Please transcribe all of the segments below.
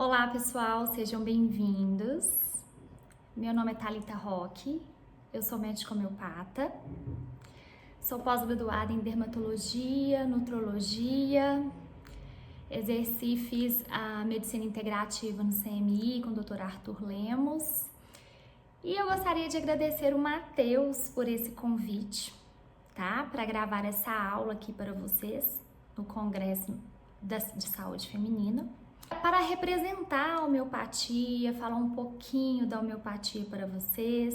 Olá pessoal, sejam bem-vindos. Meu nome é Thalita Roque, eu sou médica homeopata, sou pós-graduada em dermatologia, nutrologia, fiz a medicina integrativa no CMI com o Dr. Arthur Lemos e eu gostaria de agradecer o Matheus por esse convite, tá? Para gravar essa aula aqui para vocês no Congresso de Saúde Feminina. Para representar a homeopatia, falar um pouquinho da homeopatia para vocês.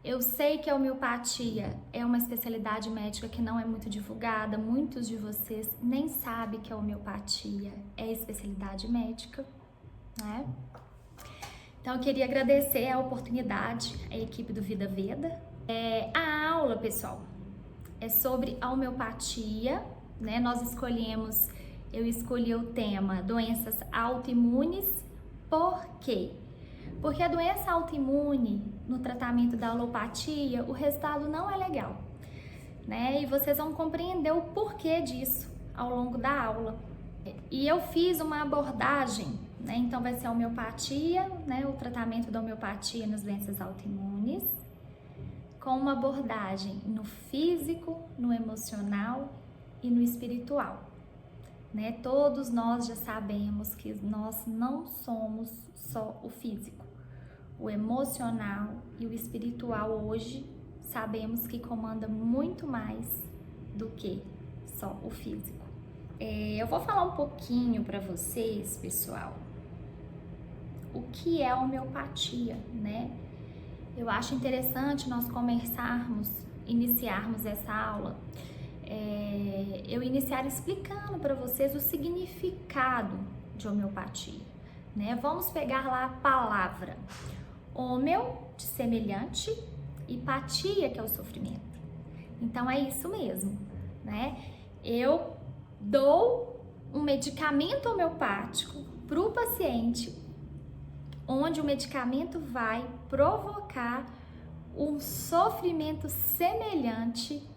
Eu sei que a homeopatia é uma especialidade médica que não é muito divulgada, muitos de vocês nem sabem que a homeopatia é especialidade médica, né? Então eu queria agradecer a oportunidade à equipe do Vida Veda. A aula, pessoal, é sobre a homeopatia, né? Eu escolhi o tema doenças autoimunes. Por quê? Porque a doença autoimune, no tratamento da alopatia, o resultado não é legal, né? E vocês vão compreender o porquê disso ao longo da aula. E eu fiz uma abordagem, né? Então vai ser a homeopatia, né? O tratamento da homeopatia nas doenças autoimunes, com uma abordagem no físico, no emocional e no espiritual. Né? Todos nós já sabemos que nós não somos só o físico, o emocional e o espiritual hoje sabemos que comanda muito mais do que só o físico. Eu vou falar um pouquinho para vocês, pessoal, o que é a homeopatia, né? Eu acho interessante nós iniciarmos essa aula. Eu iniciar explicando para vocês o significado de homeopatia, né? Vamos pegar lá a palavra homeo, de semelhante, e patia, que é o sofrimento. Então é isso mesmo, né? Eu dou um medicamento homeopático para o paciente, onde o medicamento vai provocar um sofrimento semelhante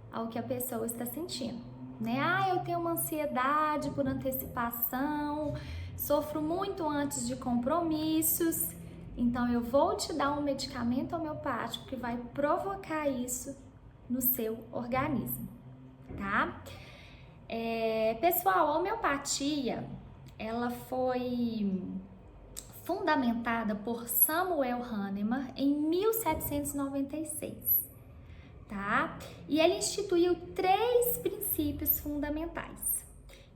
ao que a pessoa está sentindo, né? Eu tenho uma ansiedade por antecipação, sofro muito antes de compromissos, então eu vou te dar um medicamento homeopático que vai provocar isso no seu organismo, tá? Pessoal, a homeopatia, ela foi fundamentada por Samuel Hahnemann em 1796. Tá? E ele instituiu 3 princípios fundamentais,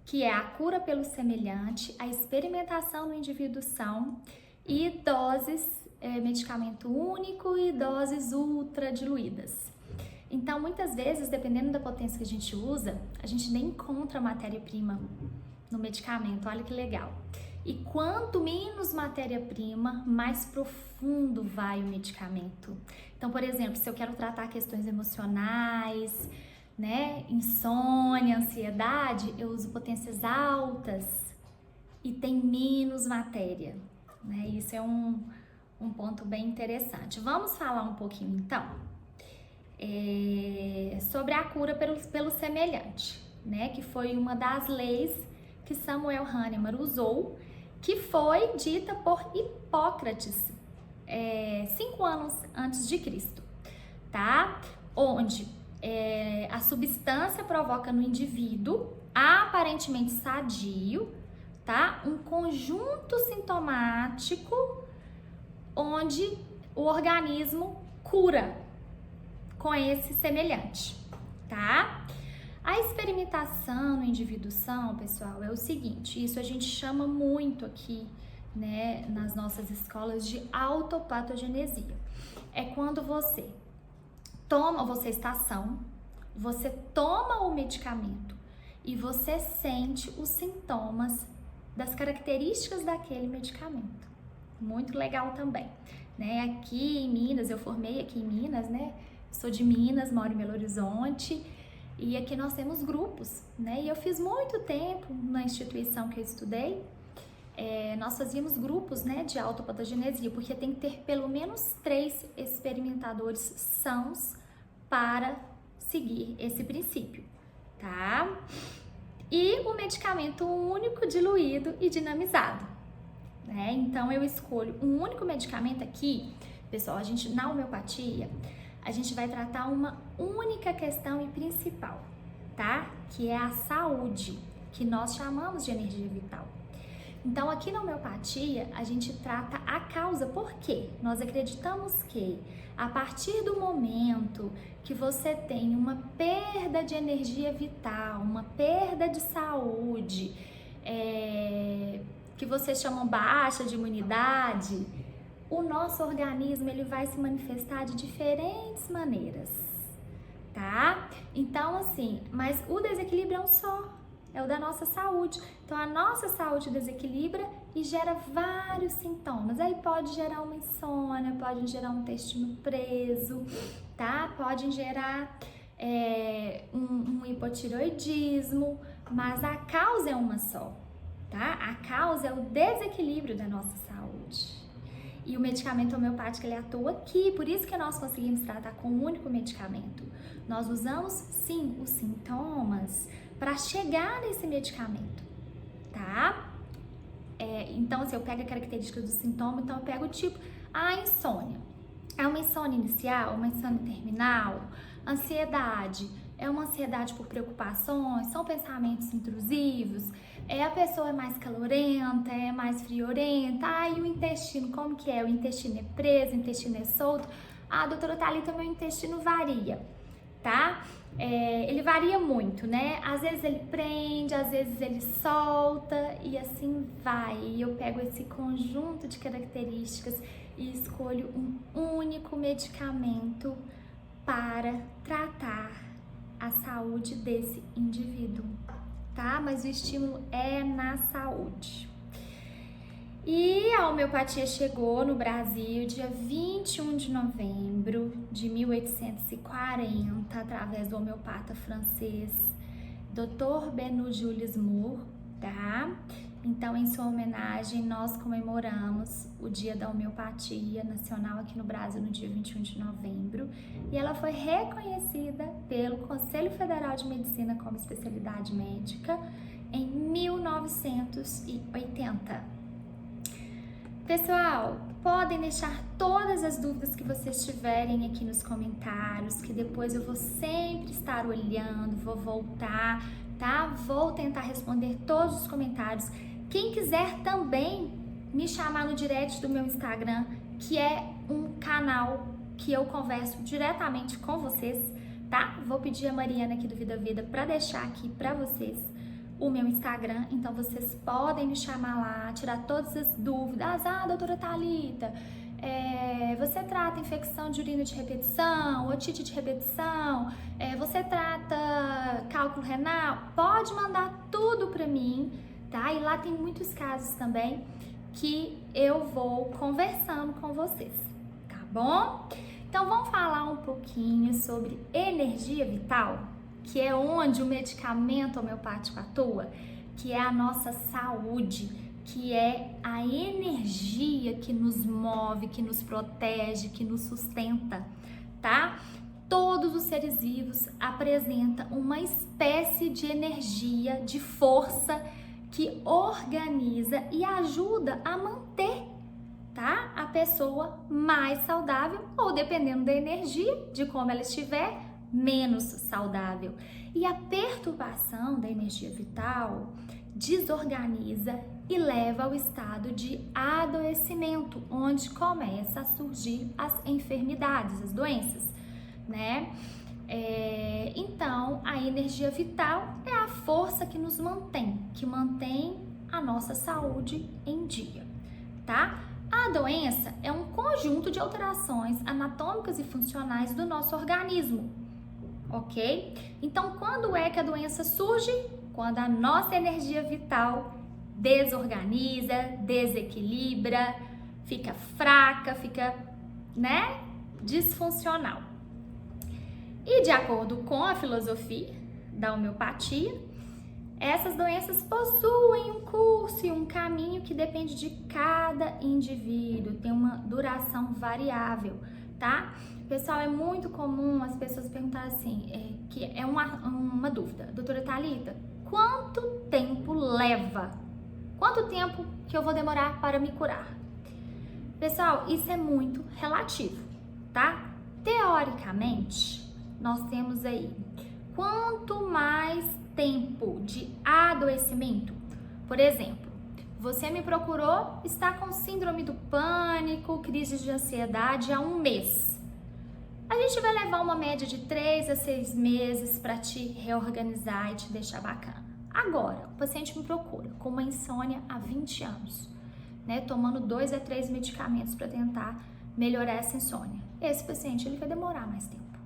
que é a cura pelo semelhante, a experimentação no indivíduo são e doses, medicamento único e doses ultra diluídas. Então, muitas vezes, dependendo da potência que a gente usa, a gente nem encontra matéria-prima no medicamento, olha que legal. E quanto menos matéria-prima, mais profundo vai o medicamento. Então, por exemplo, se eu quero tratar questões emocionais, né, insônia, ansiedade, eu uso potências altas e tem menos matéria, né? Isso é um ponto bem interessante. Vamos falar um pouquinho, então, sobre a cura pelo semelhante, né? Que foi uma das leis que Samuel Hahnemann usou, que foi dita por Hipócrates 5 anos antes de Cristo, tá? Onde a substância provoca no indivíduo, aparentemente sadio, tá? Um conjunto sintomático onde o organismo cura com esse semelhante, tá? A experimentação no indivíduo são, pessoal, é o seguinte, isso a gente chama muito aqui, né, nas nossas escolas de autopatogenesia. É quando você está são, você toma o medicamento e você sente os sintomas das características daquele medicamento. Muito legal também, né? Aqui em Minas, eu formei aqui em Minas, né? Sou de Minas, moro em Belo Horizonte. E aqui nós temos grupos, né? E eu fiz muito tempo na instituição que eu estudei, nós fazíamos grupos, né, de autopatogenesia, porque tem que ter pelo menos 3 experimentadores sãos para seguir esse princípio, tá? E o medicamento único, diluído e dinamizado. né? Então eu escolho um único medicamento aqui, pessoal, na homeopatia, a gente vai tratar uma única questão e principal, tá? Que é a saúde, que nós chamamos de energia vital. Então, aqui na homeopatia, a gente trata a causa. Por quê? Nós acreditamos que a partir do momento que você tem uma perda de energia vital, uma perda de saúde, que vocês chamam baixa de imunidade, o nosso organismo ele vai se manifestar de diferentes maneiras, tá? Então, assim, mas o desequilíbrio é um só. É o da nossa saúde. Então, a nossa saúde desequilibra e gera vários sintomas. Aí pode gerar uma insônia, pode gerar um intestino preso, tá? Pode gerar um hipotireoidismo, mas a causa é uma só, tá? A causa é o desequilíbrio da nossa saúde. E o medicamento homeopático, ele atua aqui, por isso que nós conseguimos tratar com um único medicamento. Nós usamos, sim, os sintomas para chegar nesse medicamento, tá? Então, se eu pego a característica do sintoma, então eu pego o tipo, a insônia. É uma insônia inicial, uma insônia terminal, ansiedade, é uma ansiedade por preocupações, são pensamentos intrusivos, a pessoa é mais calorenta, é mais friorenta, e o intestino, como que é? O intestino é preso, o intestino é solto. Doutora Thalita, meu intestino varia, tá? Ele varia muito, né? Às vezes ele prende, às vezes ele solta e assim vai. E eu pego esse conjunto de características e escolho um único medicamento para tratar a saúde desse indivíduo, tá? Mas o estímulo é na saúde. E a homeopatia chegou no Brasil dia 21 de novembro de 1840, através do homeopata francês Dr. Benu Julius Moore, tá? Então, em sua homenagem, nós comemoramos o Dia da Homeopatia Nacional aqui no Brasil no dia 21 de novembro. E ela foi reconhecida pelo Conselho Federal de Medicina como especialidade médica em 1980. Pessoal, podem deixar todas as dúvidas que vocês tiverem aqui nos comentários, que depois eu vou sempre estar olhando, vou voltar, tá? Vou tentar responder todos os comentários. Quem quiser também me chamar no direct do meu Instagram, que é um canal que eu converso diretamente com vocês, tá? Vou pedir a Mariana aqui do Vida Vida para deixar aqui para vocês o meu Instagram, então vocês podem me chamar lá, tirar todas as dúvidas. Doutora Thalita, você trata infecção de urina de repetição, otite de repetição, você trata cálculo renal? Pode mandar tudo para mim, tá? E lá tem muitos casos também que eu vou conversando com vocês, tá bom? Então vamos falar um pouquinho sobre energia vital, que é onde o medicamento homeopático atua, que é a nossa saúde, que é a energia que nos move, que nos protege, que nos sustenta, tá? Todos os seres vivos apresentam uma espécie de energia, de força que organiza e ajuda a manter, tá? A pessoa mais saudável ou, dependendo da energia, de como ela estiver, menos saudável. E a perturbação da energia vital desorganiza e leva ao estado de adoecimento, onde começa a surgir as enfermidades, as doenças, né? Então, a energia vital é a força que nos mantém, que mantém a nossa saúde em dia, tá? A doença é um conjunto de alterações anatômicas e funcionais do nosso organismo, ok? Então, quando é que a doença surge? Quando a nossa energia vital desorganiza, desequilibra, fica fraca, fica, né, disfuncional. E de acordo com a filosofia da homeopatia, essas doenças possuem um curso e um caminho que depende de cada indivíduo, tem uma duração variável, tá? Pessoal, é muito comum as pessoas perguntarem assim, que é uma dúvida. Doutora Thalita, quanto tempo leva Quanto tempo que eu vou demorar para me curar? Pessoal, isso é muito relativo, tá? Teoricamente, nós temos aí, quanto mais tempo de adoecimento, por exemplo, você me procurou, está com síndrome do pânico, crise de ansiedade há 1 mês. A gente vai levar uma média de 3 a 6 meses para te reorganizar e te deixar bacana. Agora, o paciente me procura com uma insônia há 20 anos, né, tomando 2 a 3 medicamentos para tentar melhorar essa insônia. Esse paciente ele vai demorar mais tempo,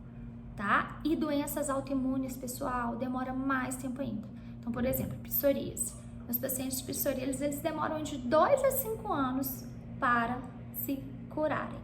tá? E doenças autoimunes, pessoal, demora mais tempo ainda. Então, por exemplo, psoríase. Os pacientes de psoríase, eles demoram de 2 a 5 anos para se curarem,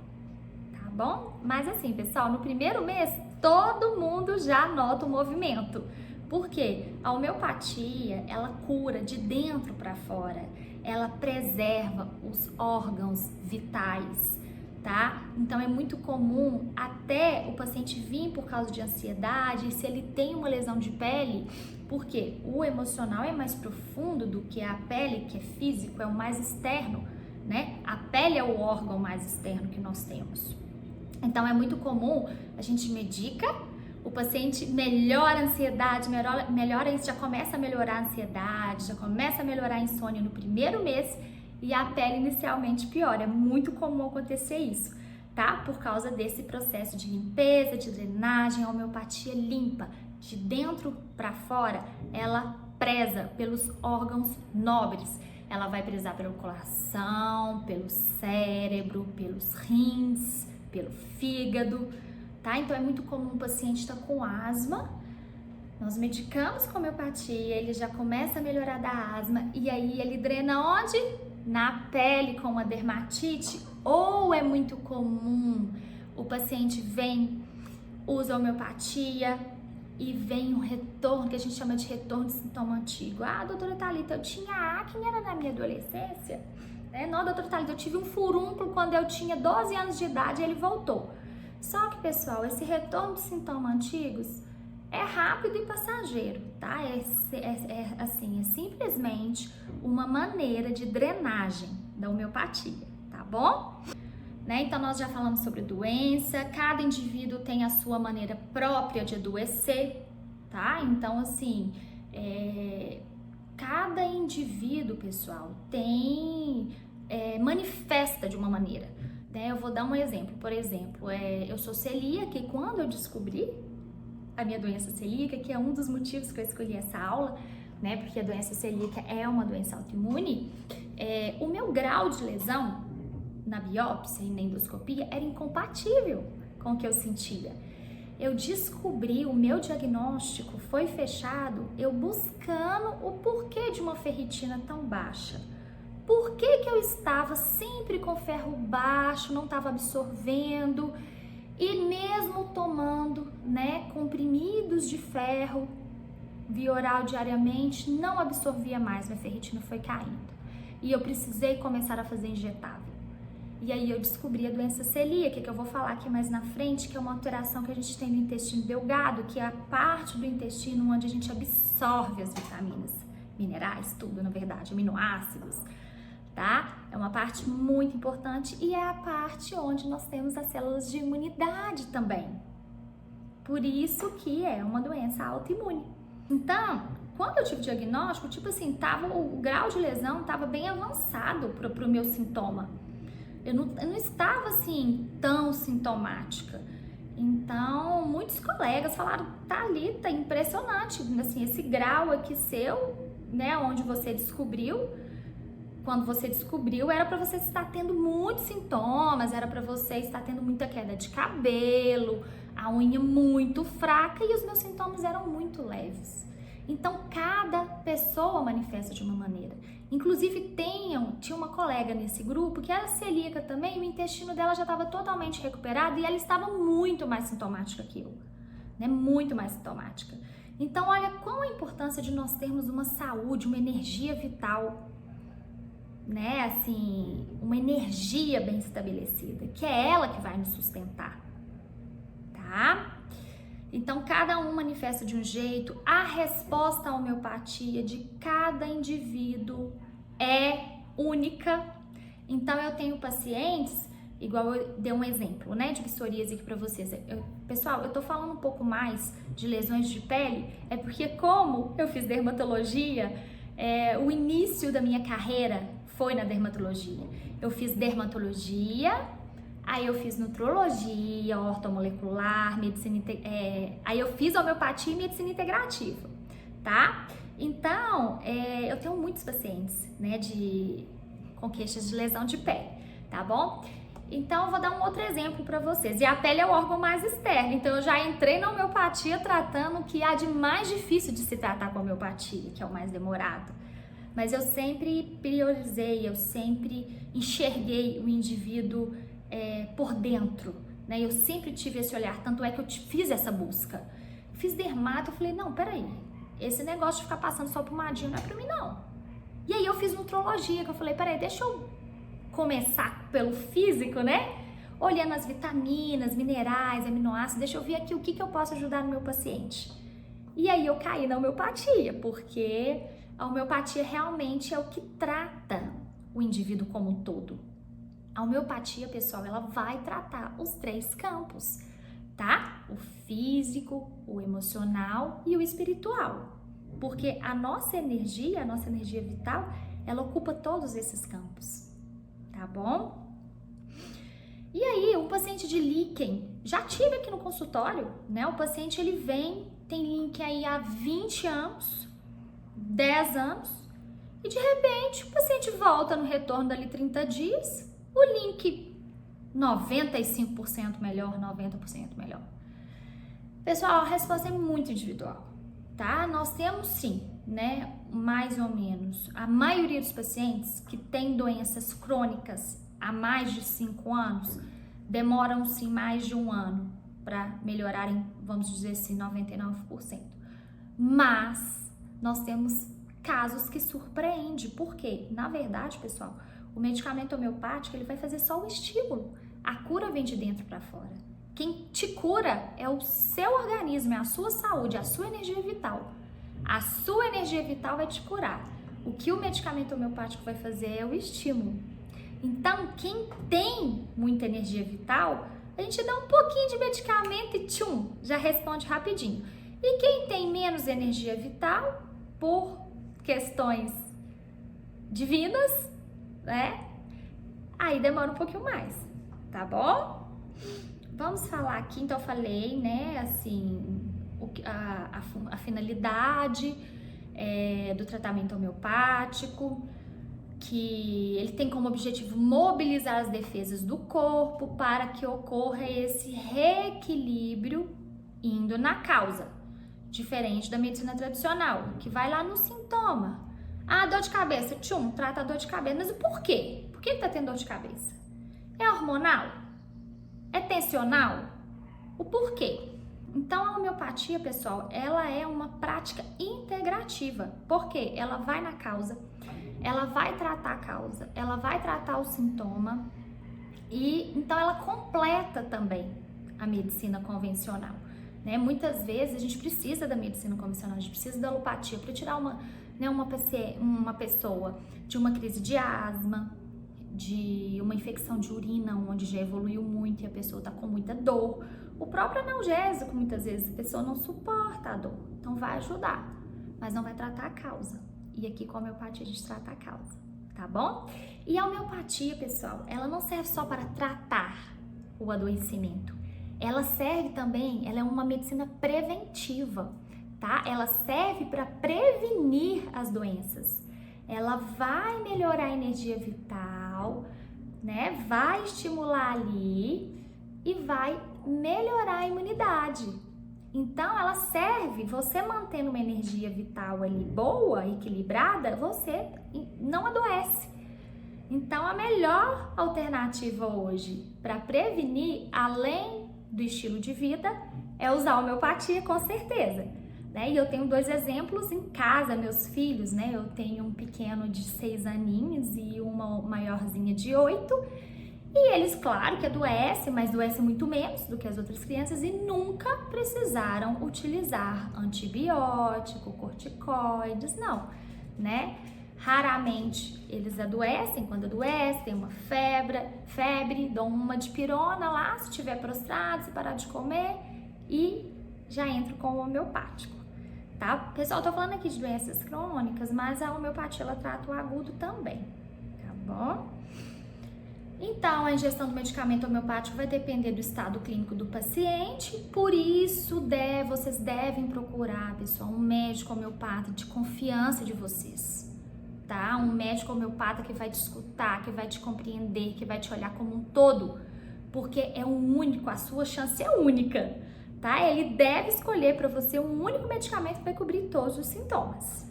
tá bom? Mas assim, pessoal, no primeiro mês, todo mundo já nota o movimento. Por quê? A homeopatia, ela cura de dentro para fora. Ela preserva os órgãos vitais, tá? Então é muito comum até o paciente vir por causa de ansiedade, se ele tem uma lesão de pele, porque o emocional é mais profundo do que a pele, que é físico, é o mais externo, né? A pele é o órgão mais externo que nós temos. Então é muito comum, a gente medica, o paciente melhora a ansiedade, melhora isso, já começa a melhorar a ansiedade, já começa a melhorar a insônia no primeiro mês e a pele inicialmente piora. É muito comum acontecer isso, tá? Por causa desse processo de limpeza, de drenagem, a homeopatia limpa. De dentro para fora, ela preza pelos órgãos nobres. Ela vai prezar pelo coração, pelo cérebro, pelos rins, pelo fígado, tá? Então é muito comum o paciente estar com asma, nós medicamos com homeopatia, ele já começa a melhorar da asma e aí ele drena onde? Na pele com uma dermatite, ou é muito comum o paciente vem, usa homeopatia e vem um retorno, que a gente chama de retorno de sintoma antigo. Ah, doutora Thalita, eu tinha acne, era na minha adolescência? Não, doutora Thalita, eu tive um furúnculo quando eu tinha 12 anos de idade e ele voltou. Só que, pessoal, esse retorno de sintomas antigos é rápido e passageiro, tá? É simplesmente uma maneira de drenagem da homeopatia, tá bom? Né? Então, nós já falamos sobre doença, cada indivíduo tem a sua maneira própria de adoecer, tá? Então, assim, cada indivíduo, pessoal, manifesta de uma maneira. Eu vou dar um exemplo, por exemplo, eu sou celíaca e quando eu descobri a minha doença celíaca, que é um dos motivos que eu escolhi essa aula, né, porque a doença celíaca é uma doença autoimune, o meu grau de lesão na biópsia e na endoscopia era incompatível com o que eu sentia. Eu descobri, o meu diagnóstico foi fechado eu buscando o porquê de uma ferritina tão baixa. Por que que eu estava sempre com ferro baixo, não estava absorvendo e mesmo tomando, né, comprimidos de ferro via oral diariamente, não absorvia mais, minha ferritina foi caindo. E eu precisei começar a fazer injetável. E aí eu descobri a doença celíaca, que eu vou falar aqui mais na frente, que é uma alteração que a gente tem no intestino delgado, que é a parte do intestino onde a gente absorve as vitaminas, minerais, tudo na verdade, aminoácidos, tá? É uma parte muito importante e é a parte onde nós temos as células de imunidade também. Por isso que é uma doença autoimune. Então, quando eu tive diagnóstico, tipo assim, o grau de lesão estava bem avançado pro meu sintoma. Eu não estava assim tão sintomática. Então, muitos colegas falaram, Thalita, impressionante, assim, esse grau aqui seu, né, onde você descobriu. Quando você descobriu, era para você estar tendo muitos sintomas, era para você estar tendo muita queda de cabelo, a unha muito fraca e os meus sintomas eram muito leves. Então, cada pessoa manifesta de uma maneira. Inclusive, tinha uma colega nesse grupo que era celíaca também, o intestino dela já estava totalmente recuperado e ela estava muito mais sintomática que eu, né? Muito mais sintomática. Então, olha qual a importância de nós termos uma saúde, uma energia vital, né, assim, uma energia bem estabelecida, que é ela que vai nos sustentar, tá? Então, cada um manifesta de um jeito, a resposta à homeopatia de cada indivíduo é única. Então eu tenho pacientes, igual eu dei um exemplo, né, de psoríase aqui pra vocês. Pessoal, eu tô falando um pouco mais de lesões de pele, é porque como eu fiz dermatologia, o início da minha carreira foi na dermatologia. Eu fiz dermatologia, aí eu fiz nutrologia, ortomolecular, medicina, aí eu fiz homeopatia e medicina integrativa, tá? Então, eu tenho muitos pacientes, né, com queixas de lesão de pele, tá bom? Então, eu vou dar um outro exemplo para vocês. E a pele é o órgão mais externo, então eu já entrei na homeopatia tratando o que há de mais difícil de se tratar com a homeopatia, que é o mais demorado. Mas eu sempre priorizei, eu sempre enxerguei o indivíduo por dentro, né? Eu sempre tive esse olhar, tanto é que eu fiz essa busca. Fiz dermato, eu falei, não, peraí, esse negócio de ficar passando só pomadinha não é pra mim, não. E aí eu fiz nutrologia, que eu falei, peraí, deixa eu começar pelo físico, né? Olhando as vitaminas, minerais, aminoácidos, deixa eu ver aqui o que eu posso ajudar no meu paciente. E aí eu caí na homeopatia, porque a homeopatia realmente é o que trata o indivíduo como um todo. A homeopatia, pessoal, ela vai tratar os 3 campos, tá? O físico, o emocional e o espiritual. Porque a nossa energia vital, ela ocupa todos esses campos, tá bom? E aí, um paciente de líquen, já tive aqui no consultório, né? O paciente, ele tem líquen aí há 20 anos, 10 anos, e de repente o paciente volta no retorno dali 30 dias, o link 95% melhor, 90% melhor. Pessoal, a resposta é muito individual, tá? Nós temos sim, né, mais ou menos, a maioria dos pacientes que têm doenças crônicas há mais de 5 anos, demoram sim mais de 1 ano para melhorarem, vamos dizer assim, 99%. Mas nós temos casos que surpreendem, porque, na verdade, pessoal, o medicamento homeopático, ele vai fazer só o estímulo. A cura vem de dentro para fora. Quem te cura é o seu organismo, é a sua saúde, a sua energia vital. A sua energia vital vai te curar. O que o medicamento homeopático vai fazer é o estímulo. Então, quem tem muita energia vital, a gente dá um pouquinho de medicamento e tchum, já responde rapidinho. E quem tem menos energia vital, por questões divinas, né? Aí demora um pouquinho mais, tá bom? Vamos falar aqui, então eu falei, né, assim, a finalidade do tratamento homeopático, que ele tem como objetivo mobilizar as defesas do corpo para que ocorra esse reequilíbrio indo na causa, diferente da medicina tradicional, que vai lá no sintoma. Ah, dor de cabeça, tchum, trata a dor de cabeça. Mas o porquê? Por que tá tendo dor de cabeça? É hormonal? É tensional? O porquê? Então, a homeopatia, pessoal, ela é uma prática integrativa, porque ela vai na causa, ela vai tratar a causa, ela vai tratar o sintoma e então ela completa também a medicina convencional, né? Muitas vezes a gente precisa da medicina convencional, a gente precisa da alopatia para tirar uma pessoa de uma crise de asma, de uma infecção de urina onde já evoluiu muito e a pessoa está com muita dor. O próprio analgésico, muitas vezes a pessoa não suporta a dor, então vai ajudar, mas não vai tratar a causa. E aqui com a homeopatia a gente trata a causa, tá bom? E a homeopatia, pessoal, ela não serve só para tratar o adoecimento. Ela serve também, ela é uma medicina preventiva, tá? Ela serve para prevenir as doenças. Ela vai melhorar a energia vital, né? Vai estimular ali e vai melhorar a imunidade. Então, ela serve, você mantendo uma energia vital ali boa, equilibrada, você não adoece. Então, a melhor alternativa hoje para prevenir, além do estilo de vida, é usar a homeopatia, com certeza. Né? E eu tenho 2 exemplos em casa, meus filhos, né? Eu tenho um pequeno de 6 aninhos e uma maiorzinha de 8. E eles, claro que adoecem, mas adoecem muito menos do que as outras crianças e nunca precisaram utilizar antibiótico, corticoides, não, né? Raramente eles adoecem. Quando adoecem, tem uma febre, dão uma dipirona lá, se estiver prostrado, se parar de comer, e já entro com o homeopático, tá? Pessoal, tô falando aqui de doenças crônicas, mas a homeopatia, ela trata o agudo também, tá bom? Então, a ingestão do medicamento homeopático vai depender do estado clínico do paciente, por isso vocês devem procurar, pessoal, um médico homeopata de confiança de vocês, tá? Um médico homeopata que vai te escutar, que vai te compreender, que vai te olhar como um todo, porque é o único, a sua chance é única, tá? Ele deve escolher para você um único medicamento que vai cobrir todos os sintomas.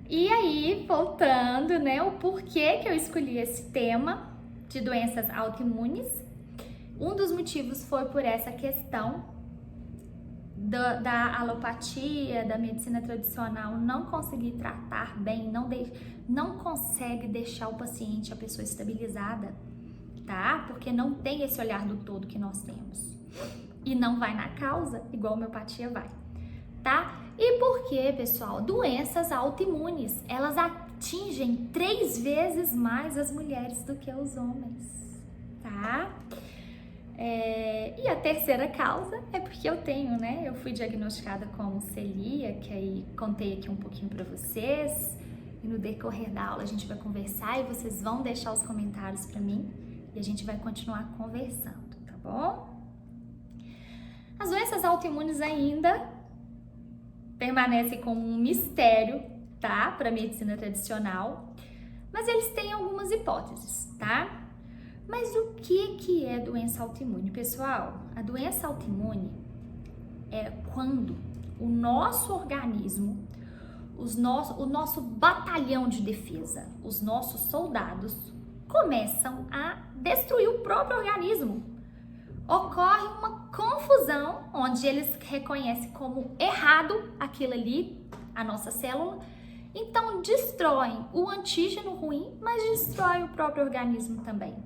E aí, voltando, né, o porquê que eu escolhi esse tema de doenças autoimunes, um dos motivos foi por essa questão da alopatia, da medicina tradicional não conseguir tratar bem, não consegue deixar o paciente, a pessoa estabilizada, tá? Porque não tem esse olhar do todo que nós temos. E não vai na causa, igual a homeopatia vai, tá? E por que, pessoal? Doenças autoimunes, elas atingem 3 vezes mais as mulheres do que os homens, tá? E a terceira causa é porque eu fui diagnosticada com celíaca, aí contei aqui um pouquinho pra vocês, e no decorrer da aula a gente vai conversar e vocês vão deixar os comentários pra mim e a gente vai continuar conversando, tá bom? As doenças autoimunes ainda permanecem como um mistério, tá? Para a medicina tradicional, mas eles têm algumas hipóteses, tá? Mas o que é doença autoimune, pessoal? A doença autoimune é quando o nosso organismo, o nosso batalhão de defesa, os nossos soldados começam a destruir o próprio organismo. Ocorre uma confusão onde eles reconhecem como errado aquilo ali, a nossa célula, então destroem o antígeno ruim, mas destrói o próprio organismo também,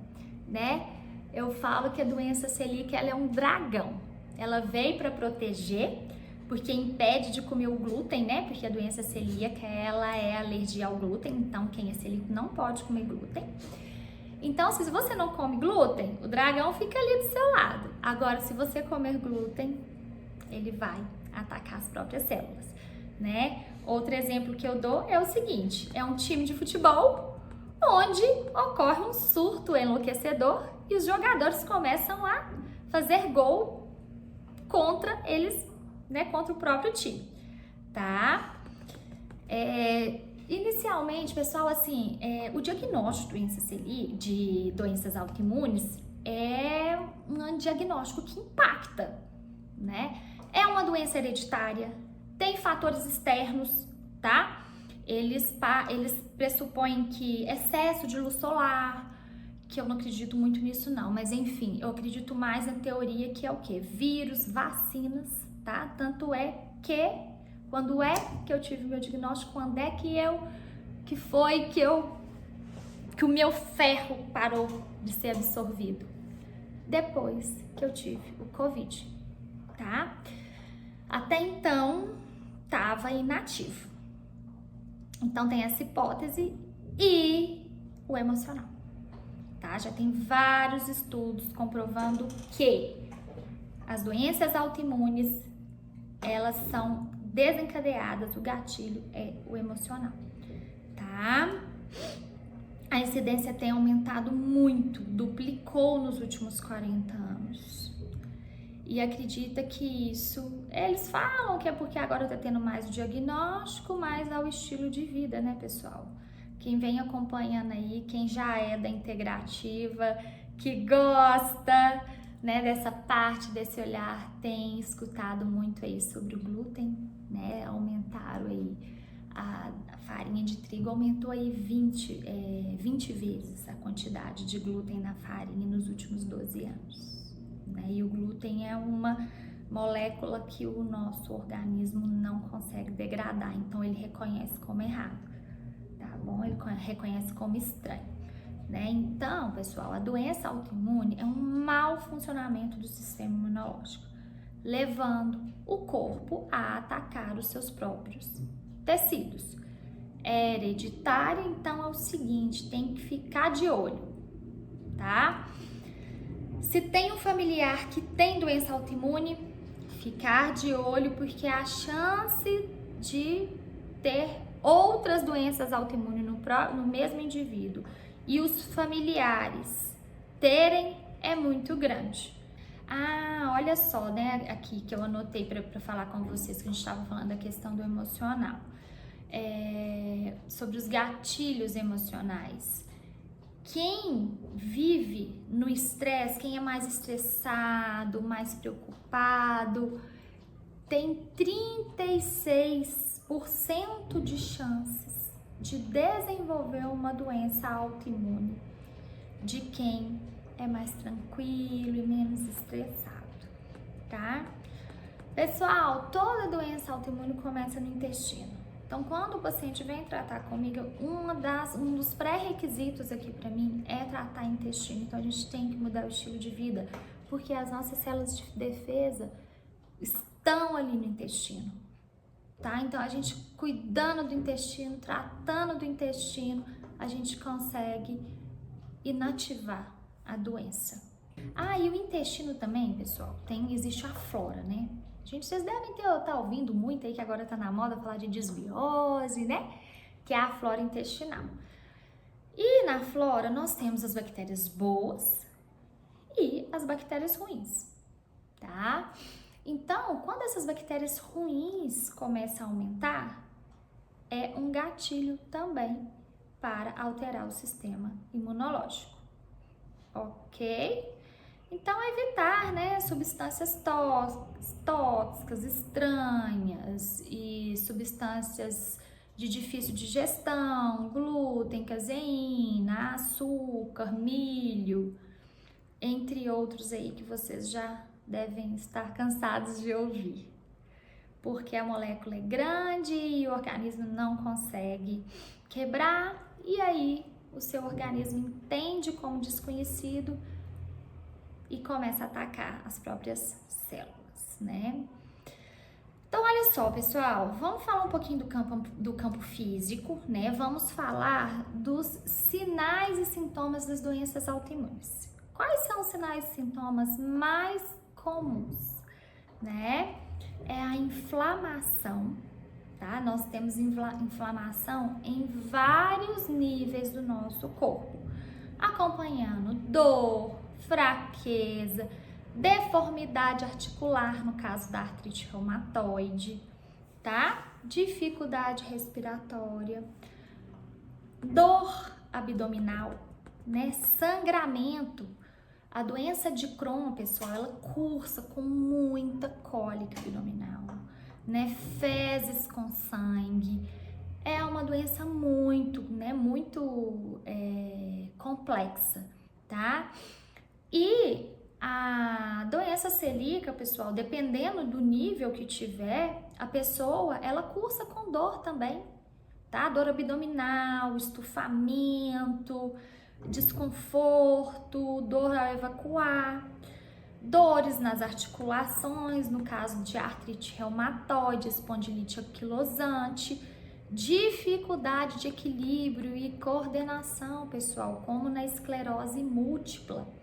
né? Eu falo que a doença celíaca, ela é um dragão. Ela veio para proteger, porque impede de comer o glúten, né? Porque a doença celíaca, ela é alergia ao glúten, então quem é celíaco não pode comer glúten. Então, se você não come glúten, o dragão fica ali do seu lado. Agora, se você comer glúten, ele vai atacar as próprias células, né? Outro exemplo que eu dou é o seguinte, é um time de futebol onde ocorre um surto enlouquecedor e os jogadores começam a fazer gol contra eles, né? Contra o próprio time, tá? Inicialmente, pessoal, assim, o diagnóstico de doenças autoimunes é um diagnóstico que impacta, né? É uma doença hereditária, tem fatores externos, tá? Eles pressupõem que excesso de luz solar, que eu não acredito muito nisso não, mas enfim, eu acredito mais na teoria que é o quê? Vírus, vacinas, tá? Tanto é que quando é que eu tive meu diagnóstico? Quando é que o meu ferro parou de ser absorvido? Depois que eu tive o Covid, tá? Até então, tava inativo. Então, tem essa hipótese e o emocional, tá? Já tem vários estudos comprovando que as doenças autoimunes, elas são desencadeadas, o gatilho é o emocional, tá? A incidência tem aumentado muito, duplicou nos últimos 40 anos. E acredita que eles falam que é porque agora tá tendo mais o diagnóstico, mais ao estilo de vida, né, pessoal? Quem vem acompanhando aí, quem já é da integrativa, que gosta, né, dessa parte, desse olhar, tem escutado muito aí sobre o glúten, né? Aumentaram aí a farinha de trigo, aumentou aí 20 vezes a quantidade de glúten na farinha nos últimos 12 anos, né? E o glúten é uma molécula que o nosso organismo não consegue degradar, então ele reconhece como errado, tá bom? Ele reconhece como estranho, né? Então, pessoal, a doença autoimune é um mau funcionamento do sistema imunológico, levando o corpo a atacar os seus próprios tecidos. é hereditária, então é o seguinte, tem que ficar de olho, tá? Se tem um familiar que tem doença autoimune, ficar de olho, porque a chance de ter outras doenças autoimunes no mesmo indivíduo e os familiares terem é muito grande. Ah, olha só, né, aqui que eu anotei para falar com vocês, que a gente estava falando da questão do emocional, sobre os gatilhos emocionais. Quem vive no estresse, quem é mais estressado, mais preocupado, tem 36% de chances de desenvolver uma doença autoimune de quem é mais tranquilo e menos estressado, tá? Pessoal, toda doença autoimune começa no intestino. Então, quando o paciente vem tratar comigo, um dos pré-requisitos aqui para mim é tratar o intestino. Então, a gente tem que mudar o estilo de vida, porque as nossas células de defesa estão ali no intestino, tá? Então, a gente cuidando do intestino, tratando do intestino, a gente consegue inativar a doença. Ah, e o intestino também, pessoal, existe a flora, né? Gente, vocês devem estar ouvindo muito aí, que agora tá na moda falar de desbiose, né? Que é a flora intestinal. E na flora nós temos as bactérias boas e as bactérias ruins, tá? Então, quando essas bactérias ruins começam a aumentar, é um gatilho também para alterar o sistema imunológico, ok? Então, evitar, né, substâncias tóxicas, estranhas e substâncias de difícil digestão, glúten, caseína, açúcar, milho, entre outros aí que vocês já devem estar cansados de ouvir. Porque a molécula é grande e o organismo não consegue quebrar, e aí o seu organismo entende como desconhecido e começa a atacar as próprias células, né? Então, olha só, pessoal, vamos falar um pouquinho do campo físico, né? Vamos falar dos sinais e sintomas das doenças autoimunes. Quais são os sinais e sintomas mais comuns, né? É a inflamação, tá? Nós temos inflamação em vários níveis do nosso corpo, acompanhando dor, fraqueza, deformidade articular, no caso da artrite reumatoide, tá? Dificuldade respiratória, dor abdominal, né? Sangramento. A doença de Crohn, pessoal, ela cursa com muita cólica abdominal, né? Fezes com sangue. É uma doença muito complexa, tá? E a doença celíaca, pessoal, dependendo do nível que tiver, a pessoa, ela cursa com dor também, tá? Dor abdominal, estufamento, desconforto, dor ao evacuar, dores nas articulações, no caso de artrite reumatoide, espondilite anquilosante, dificuldade de equilíbrio e coordenação, pessoal, como na esclerose múltipla,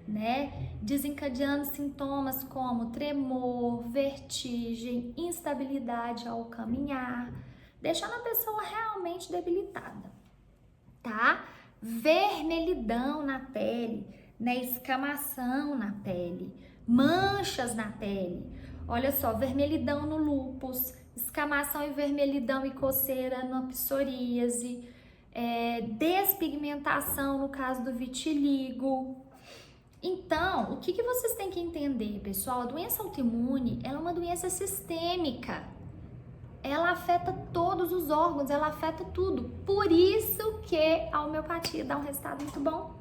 né? Desencadeando sintomas como tremor, vertigem, instabilidade ao caminhar, deixando a pessoa realmente debilitada, tá? Vermelhidão na pele, né? Escamação na pele, manchas na pele. Olha só, vermelhidão no lúpus, escamação e vermelhidão e coceira na psoríase, despigmentação no caso do vitiligo. Então, o que vocês têm que entender, pessoal? A doença autoimune, ela é uma doença sistêmica. Ela afeta todos os órgãos, ela afeta tudo. Por isso que a homeopatia dá um resultado muito bom.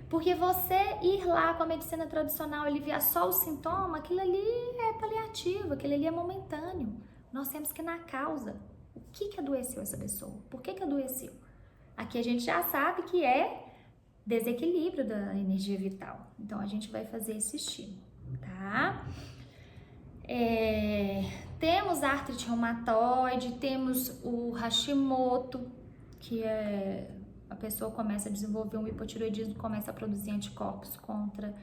Porque você ir lá com a medicina tradicional aliviar só o sintoma, aquilo ali é paliativo, aquilo ali é momentâneo. Nós temos que ir na causa. O que adoeceu essa pessoa? Por que adoeceu? Aqui a gente já sabe que é desequilíbrio da energia vital. Então, a gente vai fazer esse estímulo, tá? Temos artrite reumatoide, temos o Hashimoto, que a pessoa começa a desenvolver um hipotireoidismo, começa a produzir anticorpos contra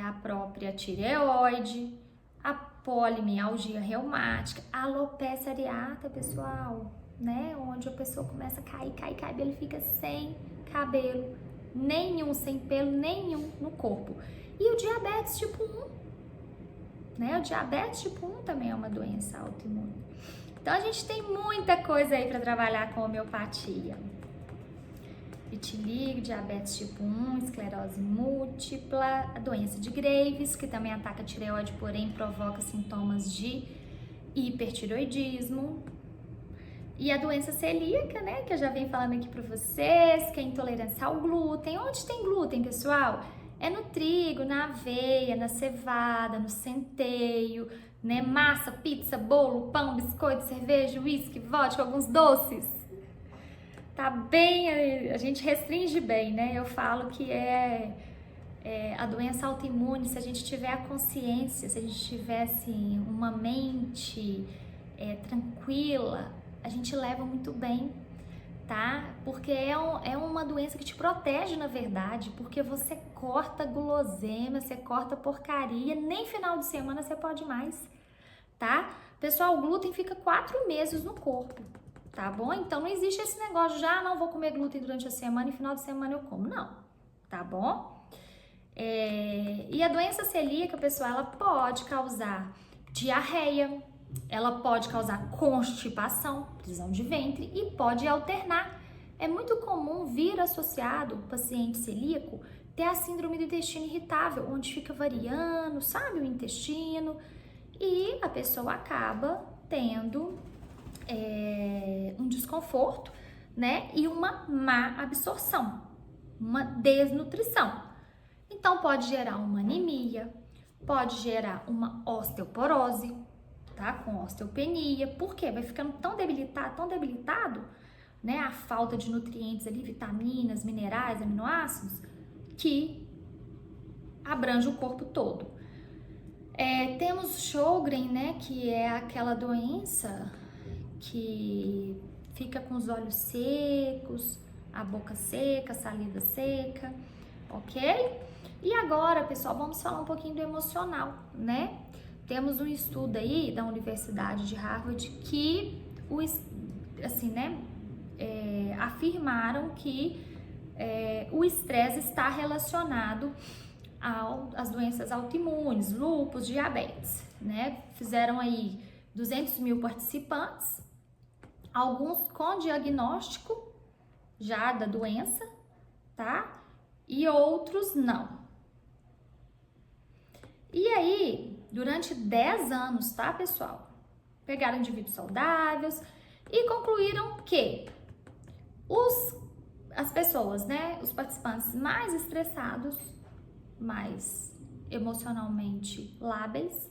a própria tireoide, a polimialgia reumática, a alopecia areata, pessoal, né? Onde a pessoa começa a cair, ele fica sem cabelo nenhum, sem pelo nenhum no corpo. E o diabetes tipo 1, né? O diabetes tipo 1 também é uma doença autoimune. Então a gente tem muita coisa aí para trabalhar com homeopatia. Vitiligo, diabetes tipo 1, esclerose múltipla, a doença de Graves, que também ataca a tireoide, porém provoca sintomas de hipertireoidismo. E a doença celíaca, né, que eu já venho falando aqui para vocês, que é a intolerância ao glúten. Onde tem glúten, pessoal? É no trigo, na aveia, na cevada, no centeio, né, massa, pizza, bolo, pão, biscoito, cerveja, uísque, vodka, alguns doces. Tá bem, a gente restringe bem, né? Eu falo que a doença autoimune, se a gente tiver a consciência, se a gente tiver assim, uma mente tranquila, a gente leva muito bem, tá? Porque é uma doença que te protege, na verdade, porque você corta guloseima, você corta porcaria, nem final de semana você pode mais, tá? Pessoal, o glúten fica 4 meses no corpo, tá bom? Então não existe esse negócio de não vou comer glúten durante a semana e final de semana eu como, não, tá bom? E a doença celíaca, pessoal, ela pode causar diarreia, ela pode causar constipação, prisão de ventre e pode alternar. É muito comum vir associado o paciente celíaco ter a síndrome do intestino irritável, onde fica variando, sabe, o intestino, e a pessoa acaba tendo um desconforto, né, e uma má absorção, uma desnutrição. Então pode gerar uma anemia, pode gerar uma osteoporose, tá? Com osteopenia. Por quê? Vai ficando tão debilitado, né? A falta de nutrientes ali, vitaminas, minerais, aminoácidos, que abrange o corpo todo. Temos Sjögren, né? Que é aquela doença que fica com os olhos secos, a boca seca, a saliva seca, ok? E agora, pessoal, vamos falar um pouquinho do emocional, né? Temos um estudo aí da Universidade de Harvard que, afirmaram que o estresse está relacionado às doenças autoimunes, lúpus, diabetes, né? Fizeram aí 200 mil participantes, alguns com diagnóstico já da doença, tá? E outros não. E aí, durante 10 anos, tá, pessoal? Pegaram indivíduos saudáveis e concluíram que as pessoas, né, os participantes mais estressados, mais emocionalmente lábeis,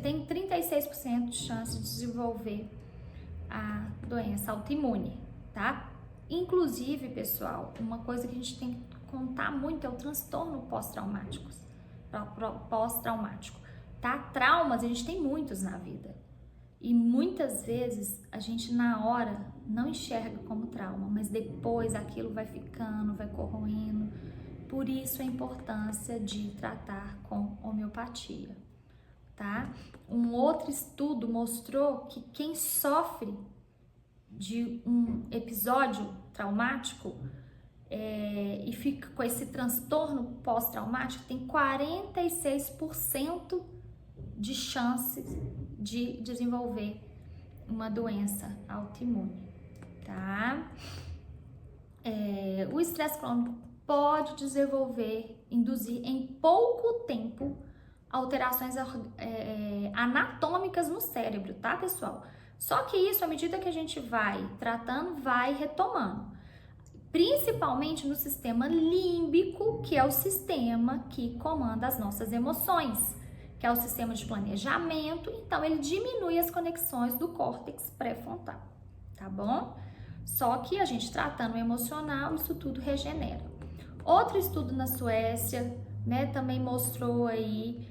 tem 36% de chance de desenvolver a doença autoimune, tá? Inclusive, pessoal, uma coisa que a gente tem que contar muito é o transtorno pós-traumático, tá? Traumas, a gente tem muitos na vida. E muitas vezes a gente na hora não enxerga como trauma, mas depois aquilo vai ficando, vai corroendo. Por isso a importância de tratar com homeopatia, tá? Um outro estudo mostrou que quem sofre de um episódio traumático e fica com esse transtorno pós-traumático, tem 46% de chances de desenvolver uma doença autoimune, tá? O estresse crônico pode induzir em pouco tempo alterações anatômicas no cérebro, tá, pessoal? Só que isso, à medida que a gente vai tratando, vai retomando. Principalmente no sistema límbico, que é o sistema que comanda as nossas emoções, que é o sistema de planejamento. Então, ele diminui as conexões do córtex pré-frontal, tá bom? Só que a gente tratando o emocional, isso tudo regenera. Outro estudo na Suécia, né, também mostrou aí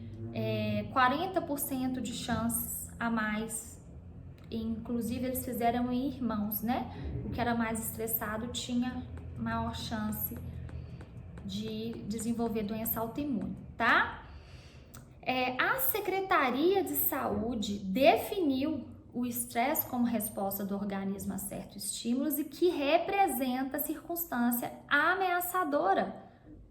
40% de chances a mais. Inclusive, eles fizeram em irmãos, né? O que era mais estressado tinha maior chance de desenvolver doença autoimune, tá? A Secretaria de Saúde definiu o estresse como resposta do organismo a certos estímulos e que representa circunstância ameaçadora,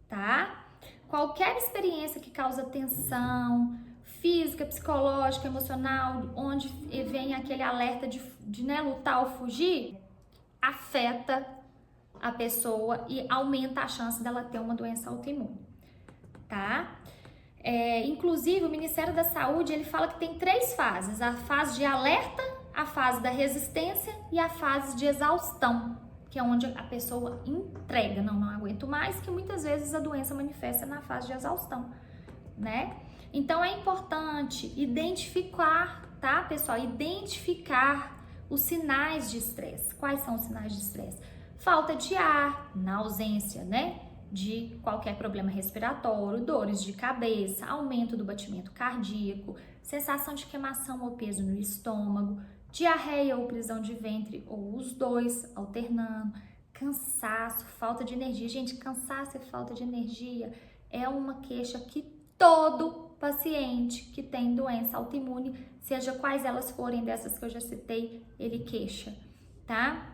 tá? Qualquer experiência que causa tensão física, psicológica, emocional, onde vem aquele alerta de né, lutar ou fugir, afeta a pessoa e aumenta a chance dela ter uma doença autoimune, tá? Inclusive, o Ministério da Saúde, ele fala que tem 3 fases: a fase de alerta, a fase da resistência e a fase de exaustão, que é onde a pessoa entrega, não aguento mais, que muitas vezes a doença manifesta na fase de exaustão, né? Então, é importante identificar, tá, pessoal? Identificar os sinais de estresse. Quais são os sinais de estresse? Falta de ar, na ausência, né, de qualquer problema respiratório, dores de cabeça, aumento do batimento cardíaco, sensação de queimação ou peso no estômago, diarreia ou prisão de ventre ou os dois alternando, cansaço, falta de energia. Gente, cansaço e falta de energia é uma queixa que todo paciente que tem doença autoimune, seja quais elas forem dessas que eu já citei, ele queixa, tá?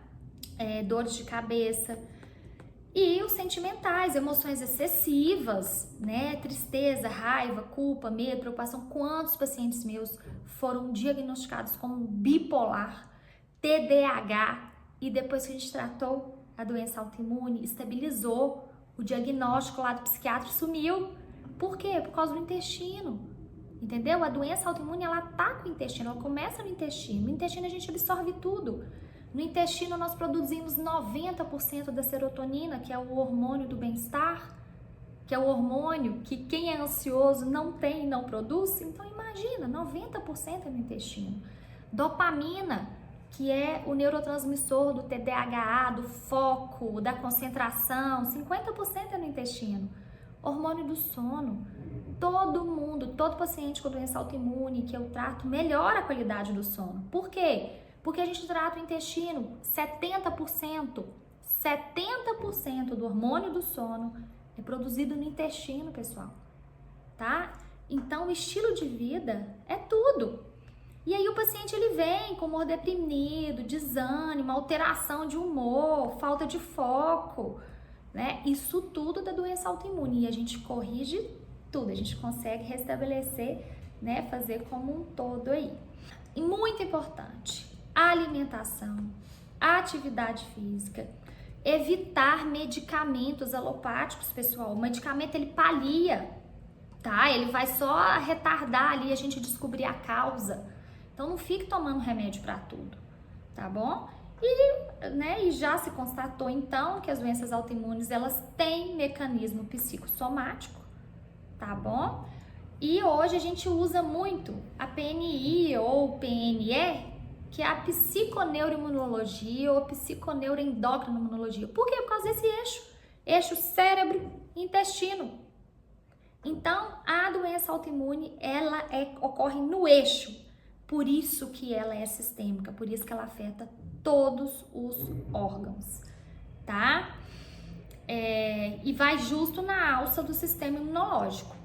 Dores de cabeça. E os sentimentais, emoções excessivas, né? Tristeza, raiva, culpa, medo, preocupação. Quantos pacientes meus foram diagnosticados como bipolar, TDAH, e depois que a gente tratou a doença autoimune, estabilizou, o diagnóstico lá do psiquiatra sumiu. Por quê? Por causa do intestino, entendeu? A doença autoimune, ela ataca o intestino, ela começa no intestino. No intestino a gente absorve tudo. No intestino nós produzimos 90% da serotonina, que é o hormônio do bem-estar, que é o hormônio que quem é ansioso não tem e não produz. Então imagina, 90% é no intestino. Dopamina, que é o neurotransmissor do TDAH, do foco, da concentração, 50% é no intestino. Hormônio do sono. Todo mundo, todo paciente com doença autoimune que eu trato, melhora a qualidade do sono. Por quê? Porque a gente trata o intestino, 70% do hormônio do sono é produzido no intestino, pessoal, tá? Então, o estilo de vida é tudo. E aí o paciente, ele vem com humor deprimido, desânimo, alteração de humor, falta de foco, né? Isso tudo da doença autoimune. E a gente corrige tudo, a gente consegue restabelecer, né? Fazer como um todo aí. E muito importante, a alimentação, a atividade física, evitar medicamentos alopáticos, pessoal. O medicamento, ele palia, tá? Ele vai só retardar ali a gente descobrir a causa. Então não fique tomando remédio para tudo, tá bom? E já se constatou então que as doenças autoimunes, elas têm mecanismo psicossomático, tá bom? E hoje a gente usa muito a PNI ou PNE, que é a psiconeuroimunologia ou psiconeuroendocrinoimunologia. Por quê? Por causa desse eixo cérebro-intestino. Então, a doença autoimune, ela ocorre no eixo. Por isso que ela é sistêmica, por isso que ela afeta todos os órgãos, tá? E vai justo na alça do sistema imunológico,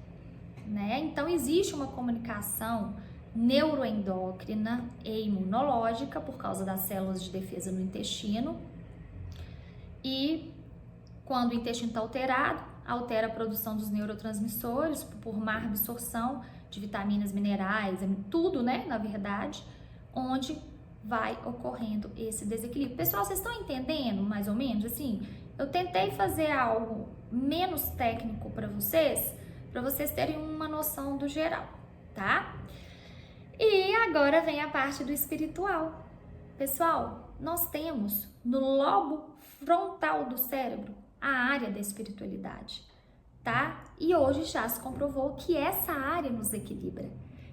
né? Então, existe uma comunicação neuroendócrina e imunológica por causa das células de defesa no intestino, e quando o intestino está alterado, altera a produção dos neurotransmissores por má absorção de vitaminas, minerais, tudo, né, na verdade, onde vai ocorrendo esse desequilíbrio. Pessoal, vocês estão entendendo mais ou menos? Assim, eu tentei fazer algo menos técnico para vocês terem uma noção do geral, tá? E agora vem a parte do espiritual. Pessoal, nós temos no lobo frontal do cérebro a área da espiritualidade, tá? E hoje já se comprovou que essa área nos equilibra.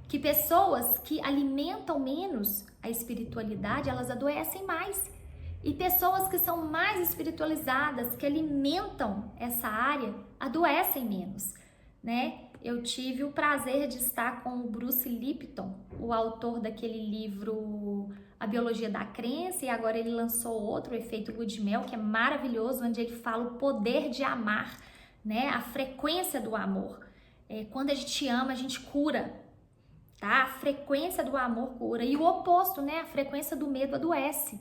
Que pessoas que alimentam menos a espiritualidade, elas adoecem mais. E pessoas que são mais espiritualizadas, que alimentam essa área, adoecem menos, né? eu tive o prazer de estar com o Bruce Lipton, o autor daquele livro A Biologia da Crença, e agora ele lançou outro, o Efeito Lua de Mel, que é maravilhoso, onde ele fala o poder de amar, né? A frequência do amor. Quando a gente ama, a gente cura, tá? A frequência do amor cura. E o oposto, né? A frequência do medo adoece.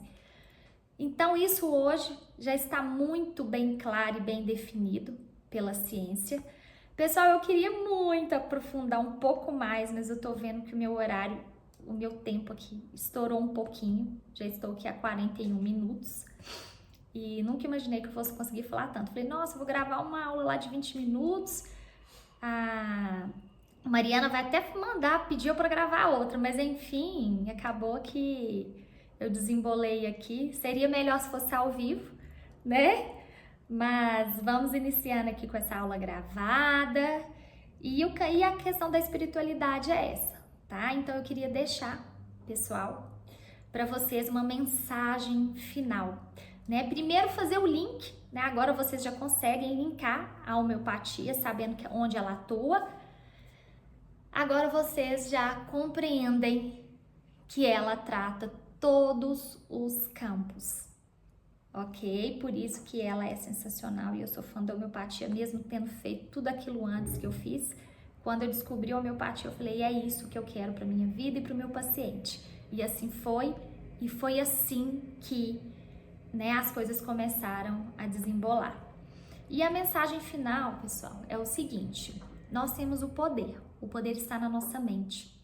Então, isso hoje já está muito bem claro e bem definido pela ciência. Pessoal, eu queria muito aprofundar um pouco mais, mas eu tô vendo que o meu horário, o meu tempo aqui estourou um pouquinho. Já estou aqui há 41 minutos e nunca imaginei que eu fosse conseguir falar tanto. Falei, nossa, eu vou gravar uma aula lá de 20 minutos. A Mariana vai até pediu para gravar outra, mas enfim, acabou que eu desembolei aqui. Seria melhor se fosse ao vivo, né? Mas vamos iniciando aqui com essa aula gravada. E a questão da espiritualidade é essa, tá? Então eu queria deixar, pessoal, para vocês uma mensagem final, né? Primeiro fazer o link, né? Agora vocês já conseguem linkar a homeopatia, sabendo onde ela atua. Agora vocês já compreendem que ela trata todos os campos, ok? Por isso que ela é sensacional e eu sou fã da homeopatia, mesmo tendo feito tudo aquilo antes que eu fiz. Quando eu descobri a homeopatia, eu falei, é isso que eu quero para minha vida e para o meu paciente. E assim foi, e foi assim que, né, as coisas começaram a desembolar. E a mensagem final, pessoal, é o seguinte: nós temos o poder está na nossa mente,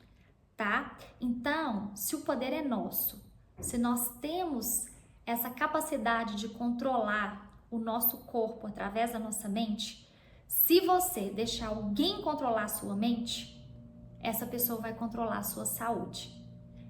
tá? Então, se o poder é nosso, se nós temos essa capacidade de controlar o nosso corpo através da nossa mente, se você deixar alguém controlar a sua mente, essa pessoa vai controlar a sua saúde.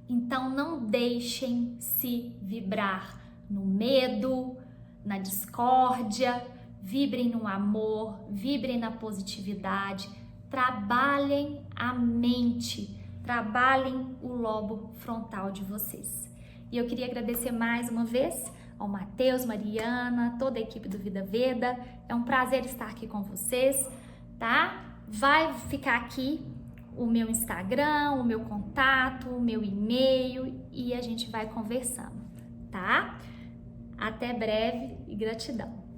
Então não deixem se vibrar no medo, na discórdia, vibrem no amor, vibrem na positividade, trabalhem a mente, trabalhem o lobo frontal de vocês. E eu queria agradecer mais uma vez ao Matheus, Mariana, toda a equipe do Vida Veda. É um prazer estar aqui com vocês, tá? Vai ficar aqui o meu Instagram, o meu contato, o meu e-mail e a gente vai conversando, tá? Até breve e gratidão!